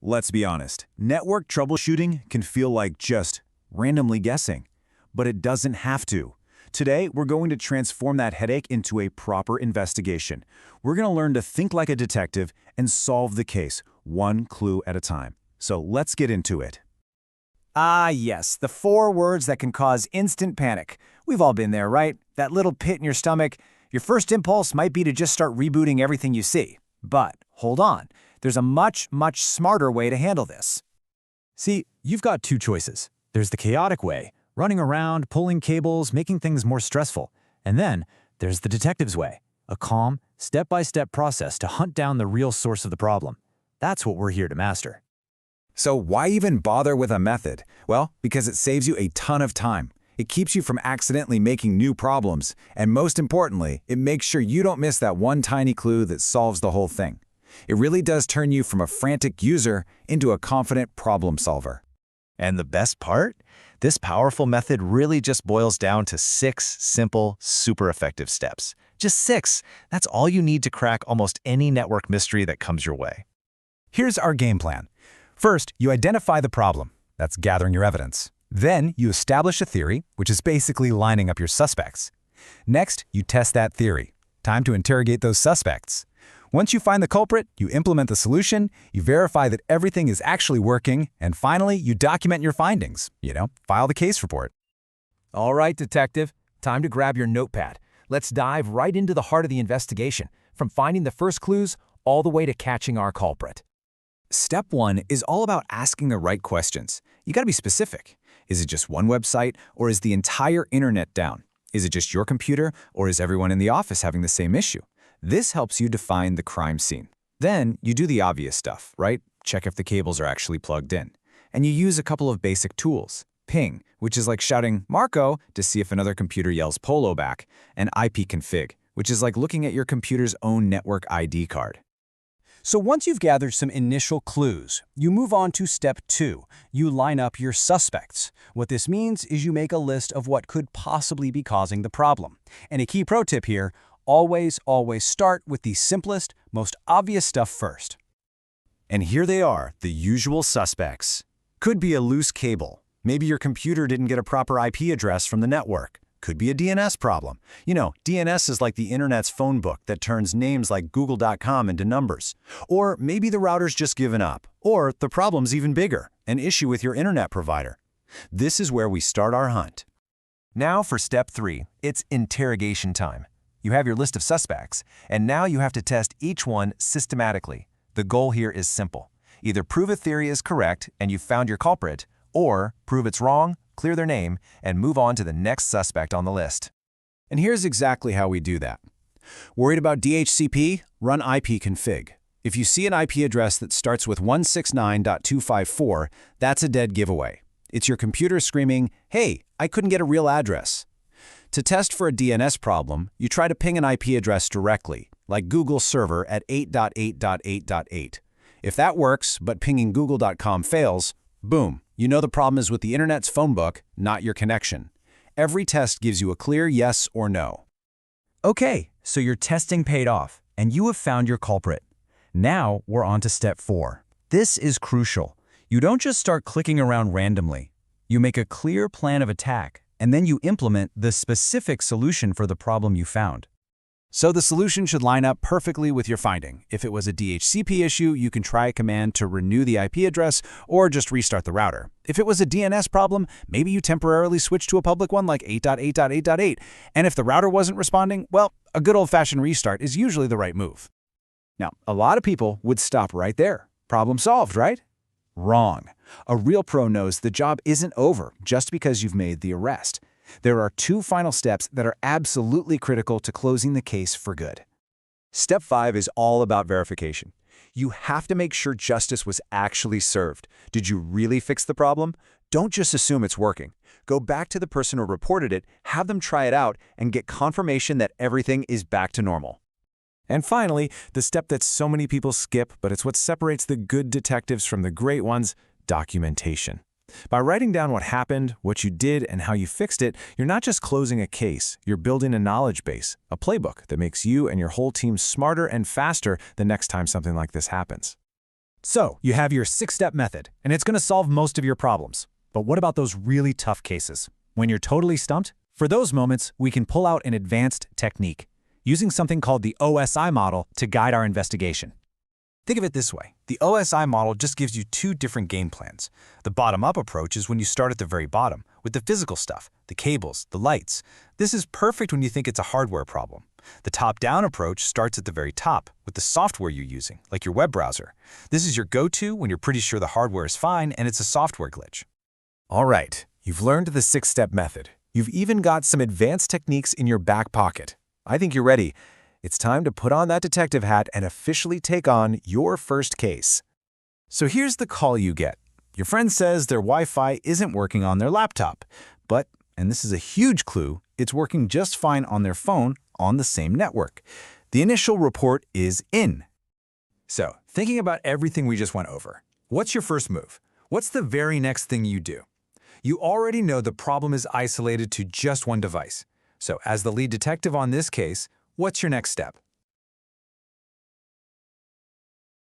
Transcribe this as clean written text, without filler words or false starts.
Let's be honest, network troubleshooting can feel like just randomly guessing, but it doesn't have to. Today, we're going to transform that headache into a proper investigation. We're going to learn to think like a detective and solve the case, one clue at a time. So let's get into it. Ah, yes, the 4 words that can cause instant panic. We've all been there, right? That little pit in your stomach. Your first impulse might be to just start rebooting everything you see. But hold on, there's a much smarter way to handle this. See, you've got 2 choices. There's the chaotic way, running around, pulling cables, making things more stressful. And then there's the detective's way, a calm, step-by-step process to hunt down the real source of the problem. That's what we're here to master. So why even bother with a method? Well, because it saves you a ton of time. It keeps you from accidentally making new problems, and most importantly, it makes sure you don't miss that one tiny clue that solves the whole thing. It really does turn you from a frantic user into a confident problem solver. And the best part? This powerful method really just boils down to 6 simple, super effective steps. Just 6. That's all you need to crack almost any network mystery that comes your way. Here's our game plan. First, you identify the problem. That's gathering your evidence. Then, you establish a theory, which is basically lining up your suspects. Next, you test that theory. Time to interrogate those suspects. Once you find the culprit, you implement the solution, you verify that everything is actually working, and finally, you document your findings. File the case report. All right, detective, time to grab your notepad. Let's dive right into the heart of the investigation, from finding the first clues all the way to catching our culprit. Step 1 is all about asking the right questions. You gotta be specific. Is it just one website, or is the entire internet down? Is it just your computer, or is everyone in the office having the same issue? This helps you define the crime scene. Then you do the obvious stuff, right? Check if the cables are actually plugged in. And you use a couple of basic tools. Ping, which is like shouting Marco to see if another computer yells Polo back, and ipconfig, which is like looking at your computer's own network ID card. So once you've gathered some initial clues, you move on to step 2. You line up your suspects. What this means is you make a list of what could possibly be causing the problem. And a key pro tip here, always start with the simplest, most obvious stuff first. And here they are, the usual suspects. Could be a loose cable. Maybe your computer didn't get a proper IP address from the network. Could be a DNS problem. DNS is like the internet's phone book that turns names like google.com into numbers. Or maybe the router's just given up. Or the problem's even bigger, an issue with your internet provider. This is where we start our hunt. Now for step 3, it's interrogation time. You have your list of suspects, and now you have to test each one systematically. The goal here is simple. Either prove a theory is correct and you've found your culprit, or prove it's wrong, clear their name, and move on to the next suspect on the list. And here's exactly how we do that. Worried about DHCP? Run ipconfig. If you see an IP address that starts with 169.254, that's a dead giveaway. It's your computer screaming, "Hey, I couldn't get a real address." To test for a DNS problem, you try to ping an IP address directly, like Google server at 8.8.8.8. If that works, but pinging google.com fails, boom, you know the problem is with the internet's phone book, not your connection. Every test gives you a clear yes or no. Okay, so your testing paid off, and you have found your culprit. Now we're on to step 4. This is crucial. You don't just start clicking around randomly. You make a clear plan of attack, and then you implement the specific solution for the problem you found. So the solution should line up perfectly with your finding. If it was a DHCP issue, you can try a command to renew the IP address or just restart the router. If it was a DNS problem, maybe you temporarily switch to a public one like 8.8.8.8. And if the router wasn't responding, well, a good old-fashioned restart is usually the right move. Now, a lot of people would stop right there. Problem solved, right? Wrong. A real pro knows the job isn't over just because you've made the arrest. There are 2 final steps that are absolutely critical to closing the case for good. Step 5 is all about verification. You have to make sure justice was actually served. Did you really fix the problem? Don't just assume it's working. Go back to the person who reported it, have them try it out, and get confirmation that everything is back to normal. And finally, the step that so many people skip, but it's what separates the good detectives from the great ones, documentation. By writing down what happened, what you did, and how you fixed it, you're not just closing a case, you're building a knowledge base, a playbook that makes you and your whole team smarter and faster the next time something like this happens. So, you have your 6-step method, and it's going to solve most of your problems. But what about those really tough cases? When you're totally stumped? For those moments, we can pull out an advanced technique, using something called the OSI model to guide our investigation. Think of it this way. The OSI model just gives you two different game plans. The bottom-up approach is when you start at the very bottom, with the physical stuff, the cables, the lights. This is perfect when you think it's a hardware problem. The top-down approach starts at the very top, with the software you're using, like your web browser. This is your go-to when you're pretty sure the hardware is fine and it's a software glitch. All right, you've learned the 6-step method. You've even got some advanced techniques in your back pocket. I think you're ready. It's time to put on that detective hat and officially take on your first case. So here's the call you get. Your friend says their Wi-Fi isn't working on their laptop, but, and this is a huge clue, it's working just fine on their phone on the same network. The initial report is in. So, thinking about everything we just went over, what's your first move? What's the very next thing you do? You already know the problem is isolated to just one device. So, as the lead detective on this case, what's your next step?